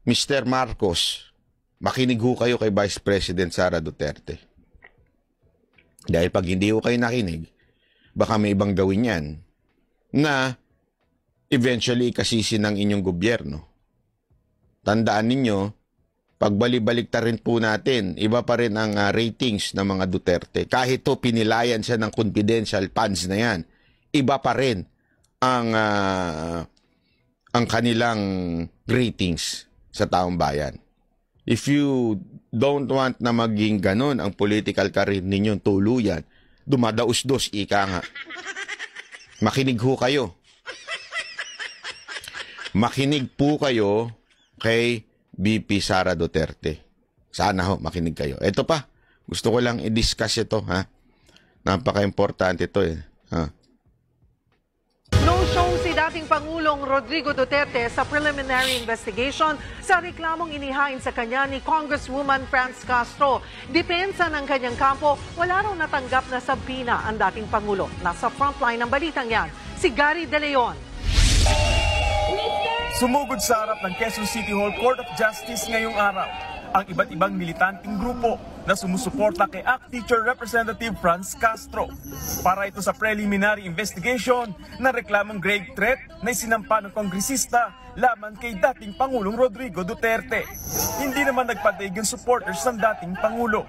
Mr. Marcos, makinig ho kayo kay Vice President Sara Duterte. Dahil pag hindi ho kayo nakinig, baka may ibang gawin yan na eventually ikasisi ng inyong gobyerno. Tandaan ninyo, pagbalik-balik rin po natin, iba pa rin ang ratings ng mga Duterte. Kahit to pinilayan siya ng confidential funds na yan, iba pa rin ang kanilang ratings sa taong bayan. If you don't want na maging ganun ang political career ninyong tuluyan, dumadaus-dos, ika nga. Makinig ho kayo. Makinig po kayo kay VP Sara Duterte. Sana ho, makinig kayo. Ito pa, gusto ko lang i-discuss ito, ha? Napaka-importante ito, eh. Ha? No-show si dating Pangulong Rodrigo Duterte sa preliminary investigation sa reklamong inihain sa kanya ni Congresswoman Franz Castro. Depensa ng kanyang kampo, wala raw natanggap na sabina ang dating Pangulo. Nasa frontline ng balitang yan, si Gary De Leon. Sumugod sa harap ng Quezon City Hall Court of Justice ngayong araw ang iba't ibang militanteng grupo na sumusuporta kay ACT Teacher Representative Franz Castro para ito sa preliminary investigation na reklamong grave threat na isinampa ng kongresista laban kay dating Pangulong Rodrigo Duterte. Hindi naman nagpadaig yung supporters ng dating Pangulo.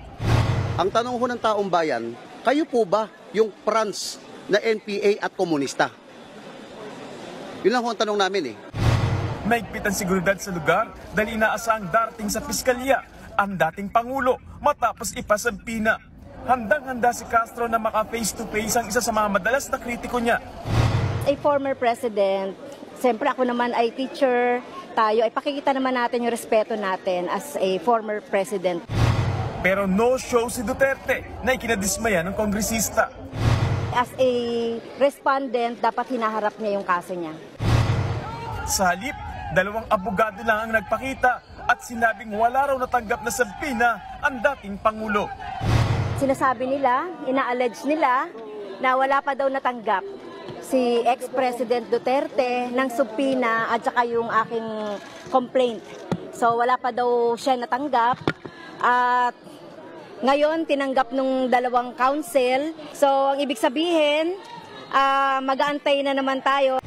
Ang tanong ho ng taong bayan, kayo po ba yung Franz na NPA at komunista? Yun lang ho ang tanong namin eh. Mahigpit ang seguridad sa lugar dahil inaasahang darating sa piskalya ang dating Pangulo matapos ipasampina. Handang-handa si Castro na maka-face-to-face ang isa sa mga madalas na kritiko niya. A former president, siyempre ako naman ay teacher, tayo ay pakikita naman natin yung respeto natin as a former president. Pero no-show si Duterte na ikinadismaya ng kongresista. As a respondent, dapat hinaharap niya yung kaso niya. Sa halip, dalawang abogado lang ang nagpakita at sinabing wala raw natanggap na sabina ang dating Pangulo. Sinasabi nila, ina-allege nila na wala pa daw natanggap si ex-president Duterte ng subpina at saka yung aking complaint. So wala pa daw siya natanggap at ngayon tinanggap nung dalawang counsel. So ang ibig sabihin, mag-aantay na naman tayo.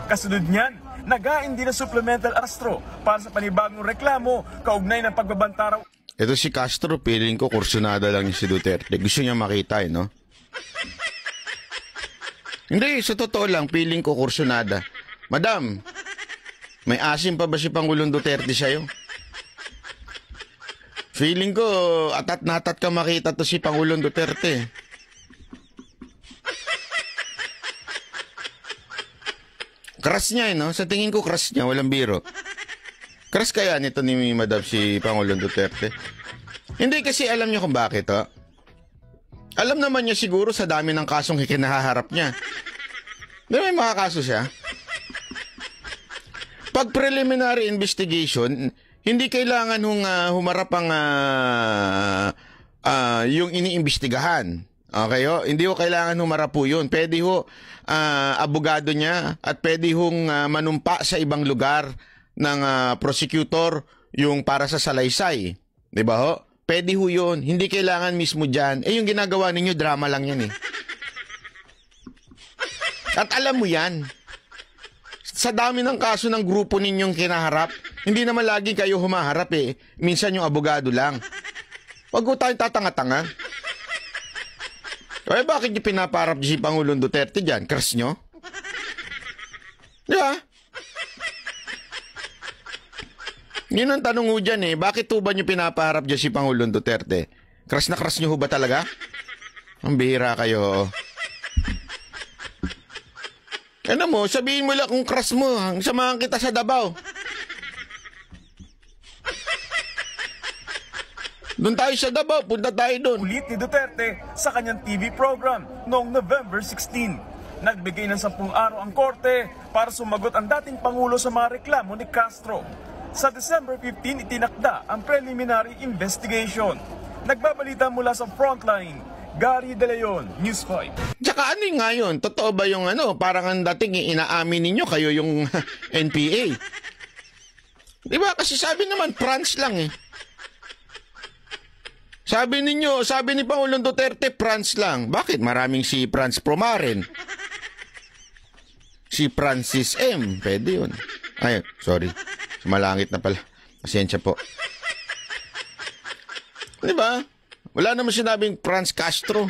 Kasunod niyan, nagain din na supplemental Castro para sa panibagong reklamo kaugnay ng pagbabantaraw. Ito si Castro, feeling ko kursunada lang si Duterte. Gusto niya makita, no? Hindi, sa totoo lang, feeling ko kursunada. Madam, may asim pa ba si Pangulong Duterte sa'yo? Feeling ko, atat na atat ka makita to si Pangulong Duterte. Crush niya, no? Sa tingin ko, crush niya. Walang biro. Crush kaya nito ni Madam si Pangulong Duterte? Hindi kasi alam niyo kung bakit, ha? Alam naman niya siguro sa dami ng kasong ikinahaharap niya. Di ba may mga kaso siya? Pag preliminary investigation, hindi kailangan humarap ang yung iniimbestigahan. Okay ho? Hindi ho kailangan humarap po yun. Pwede ho abogado niya at pwede hong manumpa sa ibang lugar ng prosecutor yung para sa salaysay. Di ba ho? Pwede ho yun. Hindi kailangan mismo dyan. Eh yung ginagawa ninyo, drama lang yan eh. At alam mo yan. Sa dami ng kaso ng grupo ninyong kinaharap, hindi naman lagi kayo humaharap eh. Minsan yung abogado lang. Huwag ko tayong tatanga-tanga. Eh, bakit niyo pinaparap si Pangulong Duterte dyan? Crush nyo? Di ba? Yun ang tanong ho dyan eh. Bakit ho ba niyo pinaparap dyan si Pangulong Duterte? Crush na crush nyo ho ba talaga? Ang bihira kayo. Ano mo, sabihin mo lang kung crush mo. Samahan kita sa Davao. Doon tayo sa Davao, punta tayo doon. Ulit ni Duterte sa kanyang TV program noong November 16. Nagbigay ng 10 araw ang korte para sumagot ang dating Pangulo sa mga reklamo ni Castro. Sa December 15, itinakda ang preliminary investigation. Nagbabalita mula sa Frontline, Gary De Leon, News 5. Tsaka ano nga yun? Totoo ba yung parang ang dating inaamin ninyo kayo yung NPA? Di ba? Kasi sabi naman, France lang eh. Sabi ni Pangulong Duterte, France lang. Bakit? Maraming si Franz Promaren. Si Francis M. Pwede yun. Ay, sorry. Malangit na pala. Pasensya po. Di ba? Wala naman sinabing Franz Castro.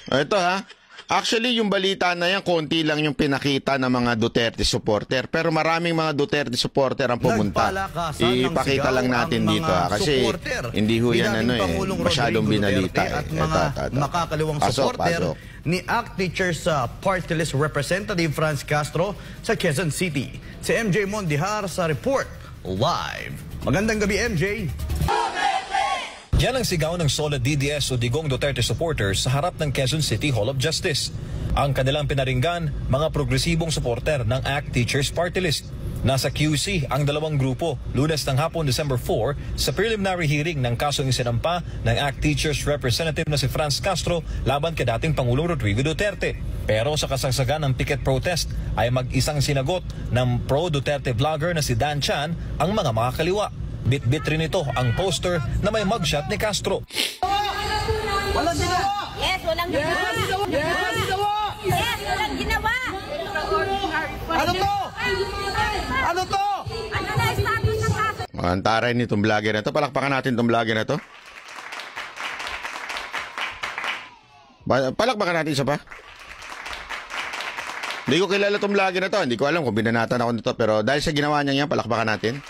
Ito ha. Actually, yung balita na yan, konti lang yung pinakita ng mga Duterte supporter. Pero maraming mga Duterte supporter ang pumunta. Ipakita lang natin dito ha. Kasi hindi ho yan masyadong binalita. At mga makakaliwang supporter ni ACT Teachers Party List Representative Franz Castro sa Quezon City. Si MJ Mondihar sa report live. Magandang gabi, MJ. Yan ang sigaw ng Solid DDS o Digong Duterte supporters sa harap ng Quezon City Hall of Justice. Ang kanilang pinaringgan, mga progresibong supporter ng ACT Teachers Party List. Nasa QC ang dalawang grupo Lunes ng hapon December 4 sa preliminary hearing ng kasong isinampa ng ACT Teachers Representative na si Franz Castro laban kay dating Pangulong Rodrigo Duterte. Pero sa kasagsagan ng picket protest ay mag-isang sinagot ng pro-Duterte vlogger na si Dan Chan ang mga makakaliwa. Bit-bit rin ito ang poster na may mugshot ni Castro. Walang ginawa! Yes, walang ginawa! Yes, walang ginawa! Ano to? Ano to? Ano na status ng kaso? Ang taray nitong vlogger na to. Palakpakan natin itong vlogger na to. Palakpakan natin isa pa. Hindi ko kilala itong vlogger na to. Hindi ko alam kung binanatan ako nito. Pero dahil sa ginawa niya yan, palakpakan natin.